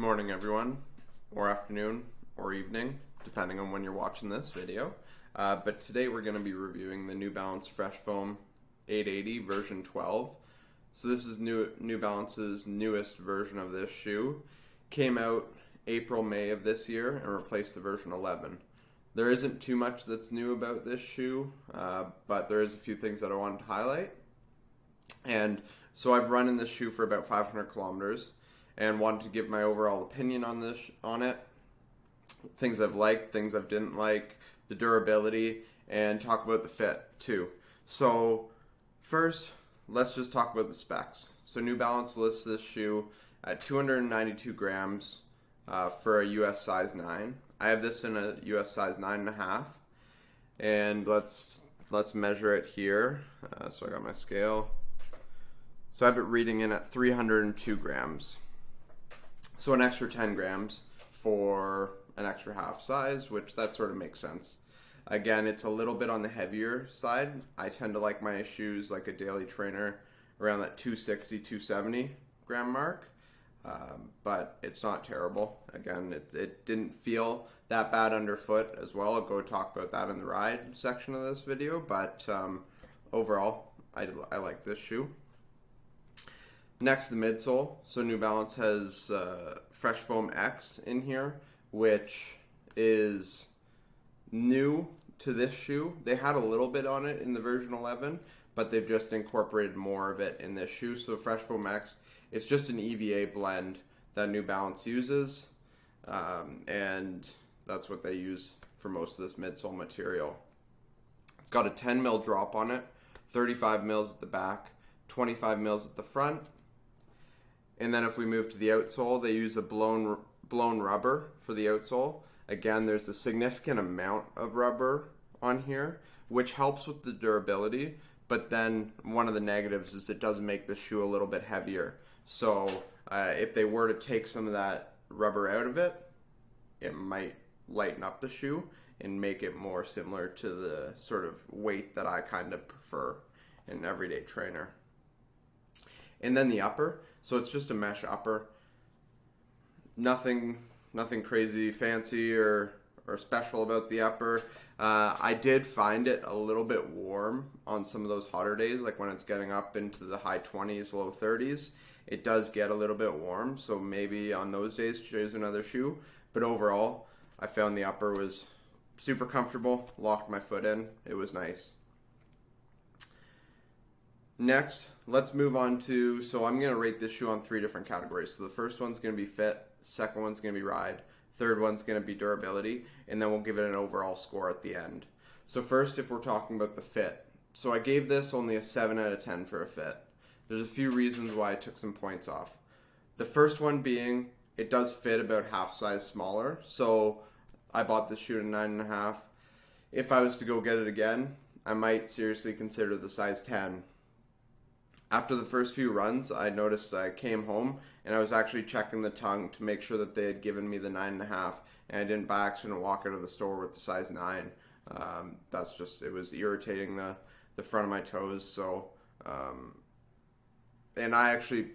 Morning everyone, or afternoon, or evening, depending on when you're watching this video. But today we're going to be reviewing the New Balance Fresh Foam 880 version 12. So this is New Balance's newest version of this shoe. Came out April, May of this year and replaced the version 11. There isn't too much that's new about this shoe, but there is a few things that I wanted to highlight. And so I've run in this shoe for about 500 kilometers. And wanted to give my overall opinion on it, things I've liked, things I didn't like, the durability, and talk about the fit too. So first, let's just talk about the specs. So New Balance lists this shoe at 292 grams for a US size 9. I have this in a US size 9.5, and let's measure it here. So I got my scale. So I have it reading in at 302 grams. So an extra 10 grams for an extra half size, which that sort of makes sense. Again, it's a little bit on the heavier side. I tend to like my shoes like a daily trainer around that 260, 270 gram mark. But it's not terrible. Again, it didn't feel that bad underfoot as well. I'll go talk about that in the ride section of this video. But overall, I like this shoe. Next, the midsole. So New Balance has Fresh Foam X in here, which is new to this shoe. They had a little bit on it in the version 11, but they've just incorporated more of it in this shoe. So Fresh Foam X, it's just an EVA blend that New Balance uses, and that's what they use for most of this midsole material. It's got a 10 mil drop on it, 35 mils at the back, 25 mils at the front. And then if we move to the outsole, they use a blown rubber for the outsole. Again, there's a significant amount of rubber on here, which helps with the durability. But then one of the negatives is it does make the shoe a little bit heavier. So if they were to take some of that rubber out of it, it might lighten up the shoe and make it more similar to the sort of weight that I kind of prefer in an everyday trainer. And then the upper, so it's just a mesh upper. Nothing crazy fancy or special about the upper. I did find it a little bit warm on some of those hotter days, like when it's getting up into the high 20s, low 30s. It does get a little bit warm, so maybe on those days choose another shoe. But overall, I found the upper was super comfortable, locked my foot in. It was nice. Next, let's move on to, so I'm going to rate this shoe on 3 different categories. So the first one's going to be fit, second one's going to be ride, third one's going to be durability, and then we'll give it an overall score at the end. So first, if we're talking about the fit. So I gave this only a 7 out of 10 for a fit. There's a few reasons why I took some points off. The first one being, it does fit about half size smaller. So I bought this shoe at 9.5. If I was to go get it again, I might seriously consider the size 10. After the first few runs, I noticed I came home and I was actually checking the tongue to make sure that they had given me the 9.5, and I didn't by accident walk out of the store with the size 9. That's just, it was irritating the front of my toes. So, and I actually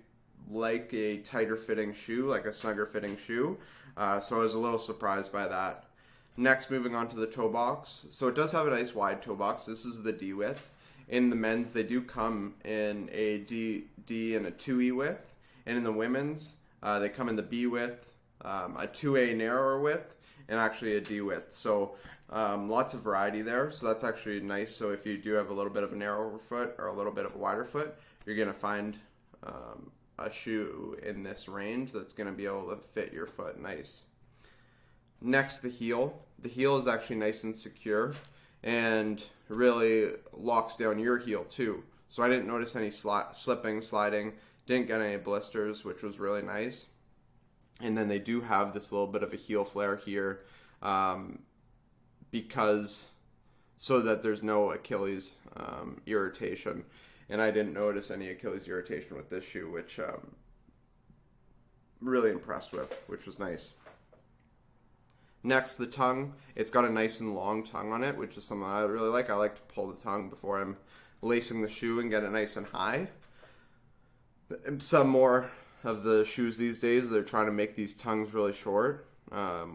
like a tighter fitting shoe, like a snugger fitting shoe. So I was a little surprised by that. Next, moving on to the toe box. So it does have a nice wide toe box. This is the D width. In the men's, they do come in a D and a 2E width. And in the women's, they come in the B width, a 2A narrower width, and actually a D width. So lots of variety there. So that's actually nice. So if you do have a little bit of a narrower foot or a little bit of a wider foot, you're going to find a shoe in this range that's going to be able to fit your foot nice. Next, the heel. The heel is actually nice and secure, and really locks down your heel too. So I didn't notice any slipping, sliding, didn't get any blisters, which was really nice. And then they do have this little bit of a heel flare here, because so that there's no Achilles irritation. And I didn't notice any Achilles irritation with this shoe, which really impressed with, which was nice. Next, the tongue. It's got a nice and long tongue on it, which is something I really like. I like to pull the tongue before I'm lacing the shoe and get it nice and high. Some more of the shoes these days, they're trying to make these tongues really short,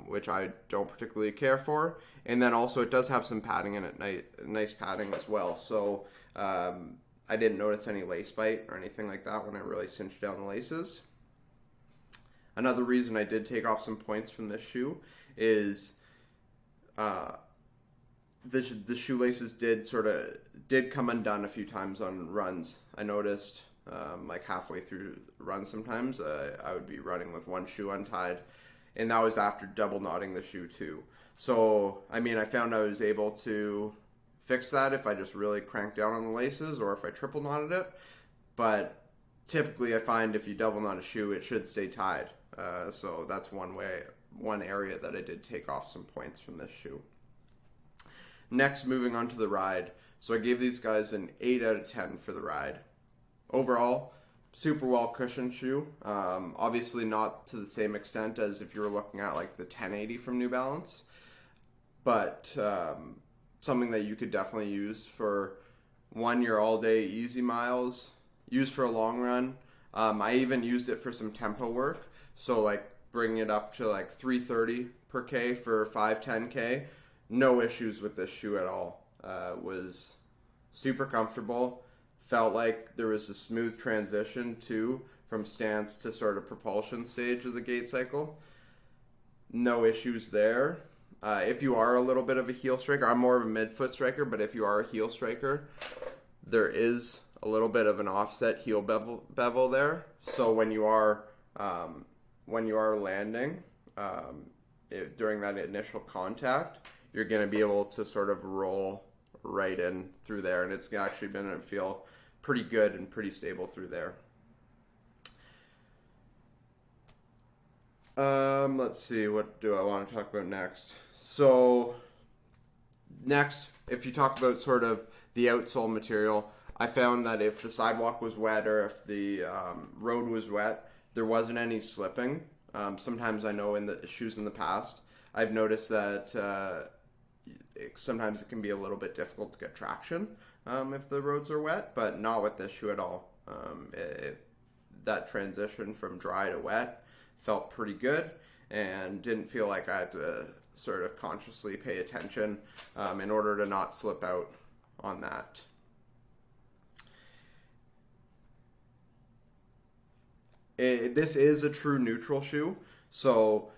which I don't particularly care for. And then also it does have some padding in it, nice padding as well. So I didn't notice any lace bite or anything like that when I really cinched down the laces. Another reason I did take off some points from this shoe is the shoelaces did come undone a few times on runs. I noticed like halfway through the run sometimes I would be running with one shoe untied, and that was after double knotting the shoe too. So I mean, I found I was able to fix that if I just really cranked down on the laces or if I triple knotted it. But typically I find if you double knot a shoe, it should stay tied. So that's one area that I did take off some points from this shoe. Next, moving on to the ride. So I gave these guys an 8 out of 10 for the ride. Overall, super well cushioned shoe. Obviously not to the same extent as if you were looking at like the 1080 from New Balance, but something that you could definitely use for your all-day easy miles, use for a long run. I even used it for some tempo work, so like bringing it up to like 330 per K for 5-10K. No issues with this shoe at all. Was super comfortable. Felt like there was a smooth transition too from stance to sort of propulsion stage of the gait cycle. No issues there. If you are a little bit of a heel striker, I'm more of a midfoot striker, but if you are a heel striker, there is a little bit of an offset heel bevel there. So when you are landing during that initial contact, you're going to be able to sort of roll right in through there, and it's actually going to feel pretty good and pretty stable through there. Let's see, what do I want to talk about next? So next, if you talk about sort of the outsole material, I found that if the sidewalk was wet or if the road was wet, there wasn't any slipping. Sometimes I know in the shoes in the past, I've noticed that sometimes it can be a little bit difficult to get traction if the roads are wet, but not with this shoe at all. That transition from dry to wet felt pretty good and didn't feel like I had to sort of consciously pay attention in order to not slip out on that. This is a true neutral shoe, so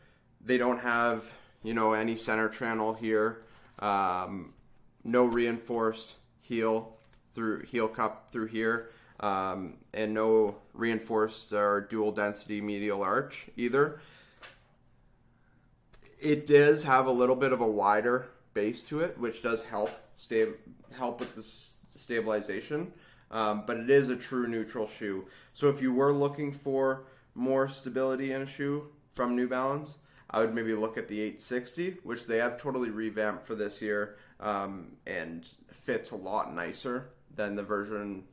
they don't have, any center channel here. No reinforced heel cup through here, and no reinforced or dual density medial arch either. It does have a little bit of a wider base to it, which does help with the stabilization, but it is a true neutral shoe. So if you were looking for more stability in a shoe from New Balance, I would maybe look at the 860, which they have totally revamped for this year, and fits a lot nicer than the version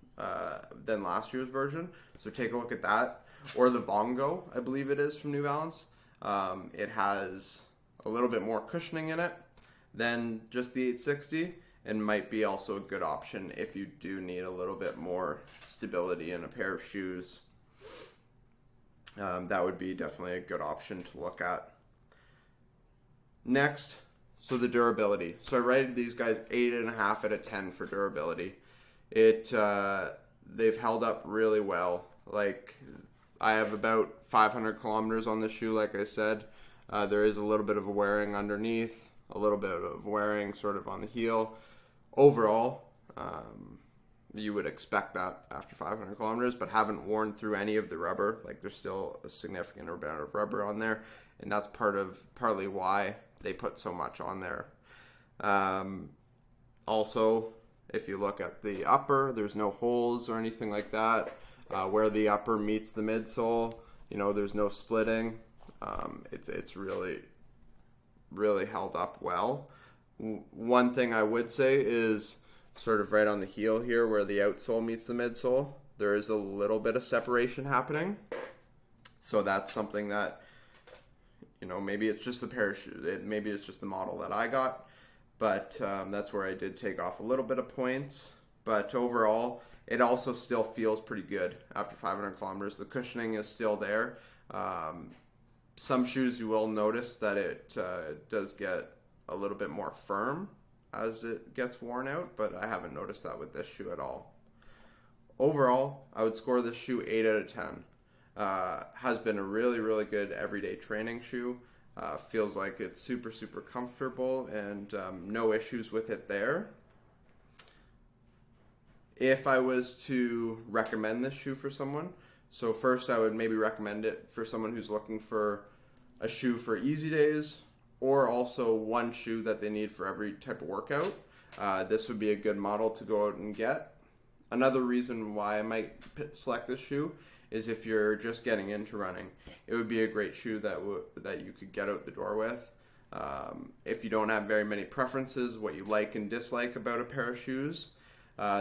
than last year's version. So take a look at that, or the Vongo, I believe it is from New Balance. It has a little bit more cushioning in it than just the 860, and might be also a good option if you do need a little bit more stability in a pair of shoes. That would be definitely a good option to look at. Next, so the durability. So I rated these guys 8.5 out of 10 for durability. They've held up really well. Like, I have about 500 kilometers on this shoe, like I said. There is a little bit of a wearing underneath, a little bit of wearing sort of on the heel. Overall, you would expect that after 500 kilometers, but haven't worn through any of the rubber. Like, there's still a significant amount of rubber on there, and that's partly why they put so much on there. Also, if you look at the upper, there's no holes or anything like that. Where the upper meets the midsole, there's no splitting. It's really, really held up well. One thing I would say is sort of right on the heel here where the outsole meets the midsole, there is a little bit of separation happening. So that's something that, maybe it's just the pair of shoes, maybe it's just the model that I got, but that's where I did take off a little bit of points. But overall, it also still feels pretty good after 500 kilometers. The cushioning is still there. Some shoes you will notice that it does get a little bit more firm as it gets worn out, but I haven't noticed that with this shoe at all. Overall, I would score this shoe 8 out of 10. Has been a really, really good everyday training shoe. Feels like it's super, super comfortable and no issues with it there. If I was to recommend this shoe for someone, so first I would maybe recommend it for someone who's looking for a shoe for easy days, or also one shoe that they need for every type of workout. This would be a good model to go out and get. Another reason why I might select this shoe is if you're just getting into running. It would be a great shoe that you could get out the door with. If you don't have very many preferences, what you like and dislike about a pair of shoes,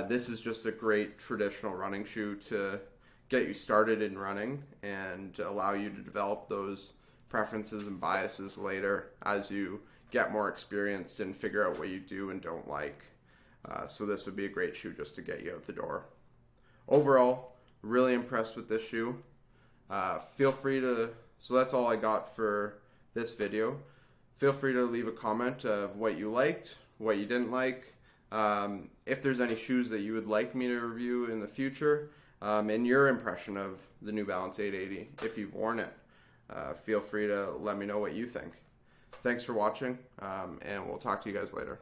this is just a great traditional running shoe to get you started in running and allow you to develop those preferences and biases later as you get more experienced and figure out what you do and don't like. So this would be a great shoe just to get you out the door. Overall, really impressed with this shoe. Feel free to, so that's all I got for this video. Feel free to leave a comment of what you liked, what you didn't like, if there's any shoes that you would like me to review in the future, and your impression of the New Balance 880 if you've worn it. Feel free to let me know what you think. Thanks for watching, and we'll talk to you guys later.